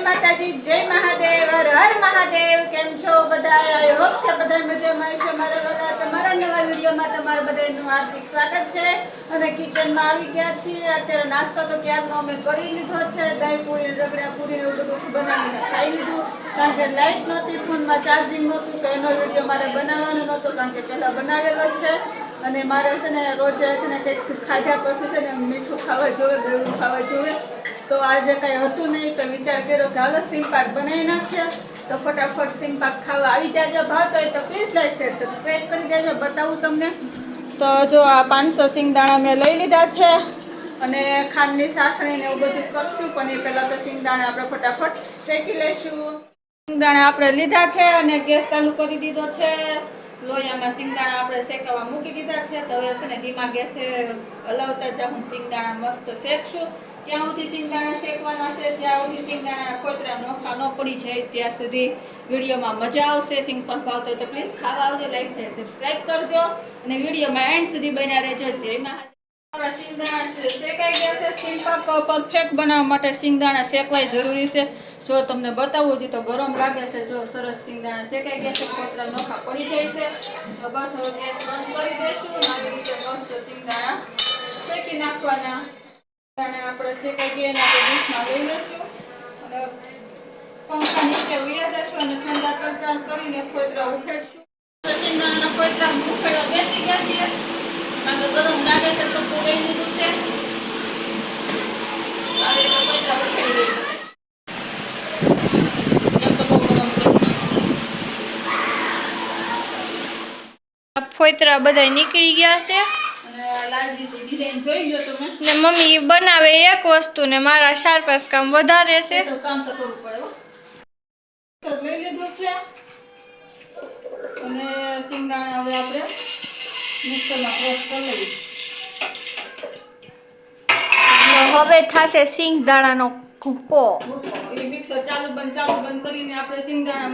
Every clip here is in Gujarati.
માતાજી, જય મહાદેવ, હર હર મહાદેવ। કેમ છો બધા? આઈ હોપ કે બધા મજામાં હશો। મારા બધા તમારા નવા વિડીયોમાં તમારા બધાનું હાર્દિક સ્વાગત છે। અને કિચનમાં આવી ગયા છીએ। અત્યારે નાસ્તો તો ક્યારનો અમે કરી લીધો છે। દહીં પૂરી, રગડા પૂરી એવું બધું બનાવીને ખાઈ લીધું। કારણ કે લાઇટ નહોતી, ફોનમાં ચાર્જિંગ નહોતું, તો એનો વિડીયો મારે બનાવવાનો નહોતો, કારણ કે પહેલાં બનાવેલો છે। અને મારે છે ને રોજે છે ને કંઈક ખાધા પછી છે ને મીઠું ખાવા જોઈએ, ગળ્યું ખાવા જોઈએ। તો આજે કંઈ હતું નહીં, તો વિચાર કર્યો કે હાલો સિંગ પાક બનાવી નાખીએ। તો ફટાફટ સિંગ પાક ખાવા આવી જાજો। ભાવતો હોય તો પ્લીઝ લાઈક શેર સબસ્ક્રાઈબ કરી દેજો। બતાવું તમને તો જો આ 500 સિંગદાણા મેં લઈ લીધા છે। અને ખાંડની સાસણી ને એવું બધું કરશું, પણ એ પહેલાં તો સિંગદાણા આપણે ફટાફટ શેકી લઈશું। સિંગદાણા આપણે લીધા છે અને ગેસ ચાલુ કરી દીધો છે। લોહીયામાં સિંગદાણા આપણે શેકવા મૂકી દીધા છે। તો હવે છે ને ધીમા ગેસે હલાવતા જ હું સિંગદાણા મસ્ત શેકશું। ત્યાં સુધી સિંગદાણા શેકવાના છે, જ્યાં સુધી સિંગદાણા કોતરા નોખા ન પડી જાય ત્યાં સુધી વિડીયોમાં મજા આવશે। સિંગ પાક ભાવતો તો પ્લીઝ ખાવા આવજો, લાઈક શેર સબસ્ક્રાઈબ કરજો અને વિડીયોમાં એન્ડ સુધી બન્યા રહેજો। જય મહાદેવ। સિંગદાણા શેકાઈ ગયા છે। સિંગ પાક પરફેક્ટ બનાવવા માટે સિંગદાણા શેકવાય જરૂરી છે। જો તમને બતાવું છું તો ગરમ લાગે છે। જો સરસ સિંગદાણા શેકાઈ ગયા છે, કોતરા નોખા પડી જાય છે। તો બસ હવે ગેસ બંધ કરી દઈશું। આવી રીતે મસ્ત સિંગદાણા શેકી નાખવાના। આપણે શેકાઈ ગયા આપણે ડીશમાં લઈ લઈશું અને પંખા નીચે ઉયા જશું અને ઠંડા કરતા કરીને કોતરા ઉખેડશું। સિંગદાણાના કોતરા ઉખેડવા બેસી ગયા છીએ, કારણ કે ગરમ લાગે છે તો પૂરી લીધું છે। આવી રીતે કોતરા ઉખેડી દઈશું। ફોતરા બધા નીકળી ગયા છે ને મમ્મી બનાવે એક વસ્તુ ને મારા 4-5 કામ વધારે છે। તો કામ તો કરવું પડે। લઈ લીધું છે અને સિંગદાણા હવે આપણે મિક્સરમાં ક્રશ કરી લઈશું। હવે થશે સિંગદાણાનો ભૂકો। એ મિક્સર ચાલુ બંધ કરીને આપણે સિંગદાણા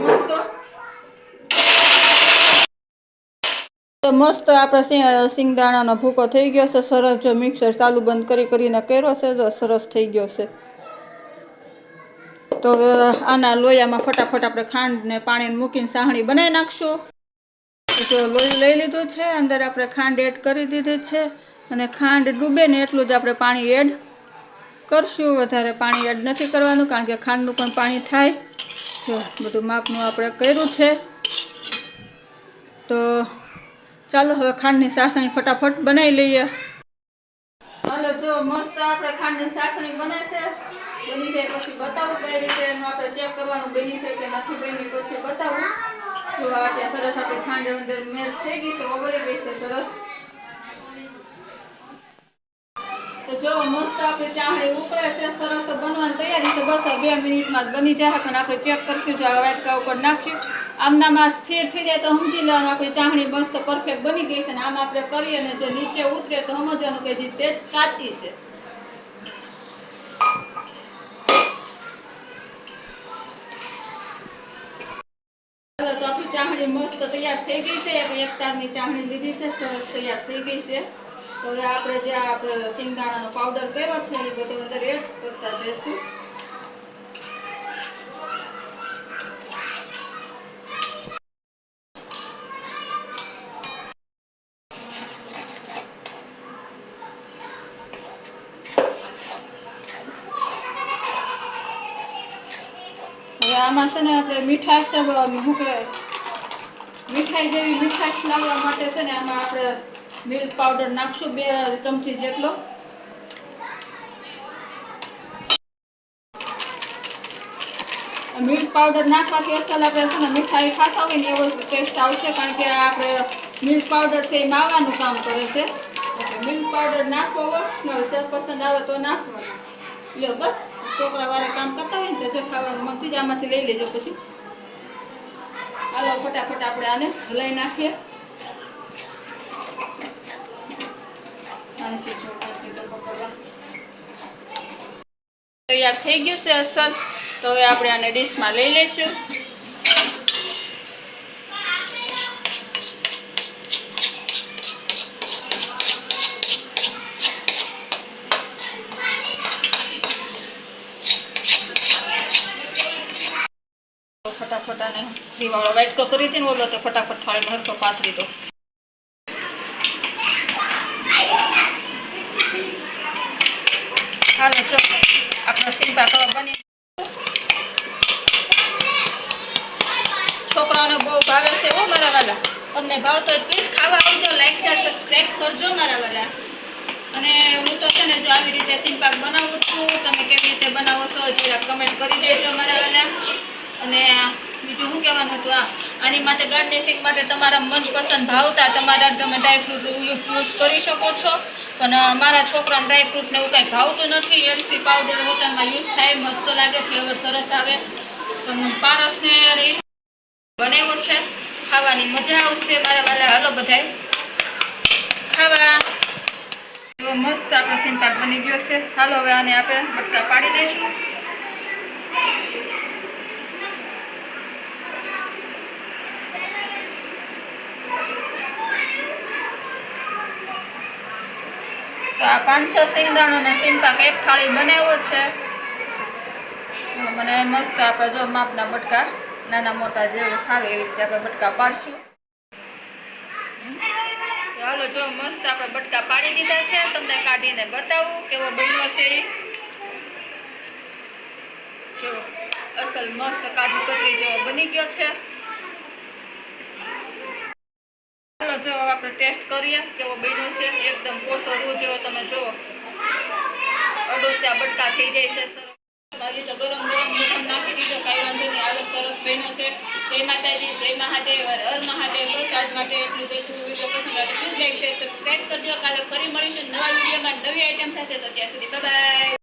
મસ્ત આપણે સિંગદાણાનો ભૂકો થઈ ગયો છે સરસ। જો મિક્સર ચાલુ બંધ કરીને કર્યો છે, તો સરસ થઈ ગયો છે। તો આના લોયામાં ફટાફટ આપણે ખાંડ ને પાણી મૂકીને સાહણી બનાવી નાખશું। તો લોહી લઈ લીધું છે, અંદર આપણે ખાંડ એડ કરી દીધી છે અને ખાંડ ડૂબે ને એટલું જ આપણે પાણી એડ કરશું। વધારે પાણી એડ નથી કરવાનું, કારણ કે ખાંડનું પણ પાણી થાય। જો બધું માપનું આપણે કર્યું છે। તો ચાલો હવે ખાંડની સાસણી ફટાફટ બનાવી લઈએ। હાલો જો મસ્ત આપણે ખાંડની સાસણી બને છે। બની જાય પછી બતાવું કઈ રીતે એનું આપણે ચેક કરવાનું બની છે કે નથી બની, પછી બતાવું। તો આ સરસ આપણી ખાંડ અંદર મેશ થઈ ગઈ છે, ઓગળી ગઈ છે સરસ। તો જો મસ્ત આપણી ચાસણી ઉકળે છે, સરસ બનવાની તૈયારી છે। બસ 2 મિનિટમાં જ બની જાય, પણ આપણે ચેક કરશું। જો આ વાટકા ઉપર નાખશું, આમનામાં સ્થિર થઈ જાય તો સમજી લેવાનું આપણી ચાસણી મસ્ત પરફેક્ટ બની ગઈ છે। અને આમ આપણે કરીએ અને જો નીચે ઉતરે તો સમજવાનું કે જે સેજ કાચી છે। ચાલો તો આપણી ચાસણી મસ્ત તૈયાર થઈ ગઈ છે। એક તારની ચાસણી લીધી છે, સરસ તૈયાર થઈ ગઈ છે। તો હવે આપણે જે આપણે સિંગદાણાનો પાવડર કર્યો છે એ બધો અંદર એડ કરતા જઈશું। હવે આમાં છે ને આપણે મીઠાશ મીઠાઈ જેવી મીઠાશ લાવવા માટે છે ને આમાં આપણે મિલ્ક પાવડર નાખશું 2 ચમચી જેટલો। મિલ્ક પાવડર નાખવાથી અસલ આપણે છે ને મીઠાઈ ખાતા હોય ને એવો ટેસ્ટ આવશે, કારણ કે આપણે મિલ્ક પાવડર છે એ માવાનું કામ કરે છે। મિલ્ક પાવડર નાખવો ઓપ્શનલ છે, પસંદ આવે તો નાખવાનો। લ્યો બસ, છોકરા વાળા કામ કરતા હોય ને તો જો ખાવાનું મન થઈ જાય આમાંથી લઈ લેજો પછી। હાલો ફટાફટ આપણે આને હલાવી નાખીએ। તૈયાર થઈ ગયું છે અસલ। તો હવે આપણે આને ડીશમાં લઈ લઈશું। ફટાફટ આને દીવાળો વાટકો કરી હતી ને ઓલો તો ફટાફટ થાળીમાં હરખો પાથરી દો. હાલો જો આપણો સિંપા કવા બની. છોકરાઓને બહુ ભાવે છે હો મારા વાલા. તમને ભાવતો હોય પ્લીઝ ખાવા આવજો, લાઈક શેર સબસ્ક્રાઈબ કરજો મારા વાલા. અને હું તો છે ને જો આવી રીતે સિંપાક બનાવું છું, તમે કેવી રીતે બનાવો છો જરા કમેન્ટ કરી દેજો મારા વાલા. અને બીજું શું કહેવાનું હતું, આની માટે ગાર્નિશિંગ માટે તમારા મનપસંદ ભાવતા તમારા તમે ડ્રાયફ્રૂટ યુઝ કરી શકો છો. પણ મારા છોકરાને ડ્રાયફ્રૂટને એવું કાંઈ ભાવતું નથી. એલસી પાવડર હોટલમાં યુઝ થાય, મસ્ત લાગે, ફ્લેવર સરસ આવે. પણ પારસને બનાવ્યો છે, ખાવાની મજા આવશે મારા વાલા. હાલો બધાય ખાવા. મસ્ત આપણો સિંપાક બની ગયો છે. હાલો હવે આને આપણે બટકા પાડી દઈશું. તો આ 500 સિંગદાણાનો સિંપાક એક થાળી બનાવ્યો છે. મને મસ્ત આપણે જો માપના બટકા નાના મોટા જેવું ખાવે એવી રીતે આપણે બટકા પાડશું. હાલો જો મસ્ત આપણે બટકા પાડી દીધા છે. તમને કાઢીને બતાવું કેવો બન્યો છે. જો અસલ મસ્ત કાજુ કતરી જેવો બની ગયો છે. ચાલો જો આપણે ટેસ્ટ કરીએ કેવો બન્યો છે. એકદમ કોસો રૂ જેવો તમે જુઓ, અડોસ્યા બટકા થઈ જાય છે. બાકી તો ગરમ ગરમ નાખી દીધો, કાંઈ વાંધો નહીં. હાલો સરસ બન્યો છે. જય માતાજી, જય મહાદેવ, હર મહાદેવ. બસ આજ માટે એટલું જ હતું. વિડીયો પસંદ આવે તો પ્લીઝ લાઈક શેર સબસ્ક્રાઈબ કરજો. કાલે ફરી મળીશું નવા વિડીયોમાં નવી આઈટમ સાથે. તો ત્યાં સુધી બાય બાય.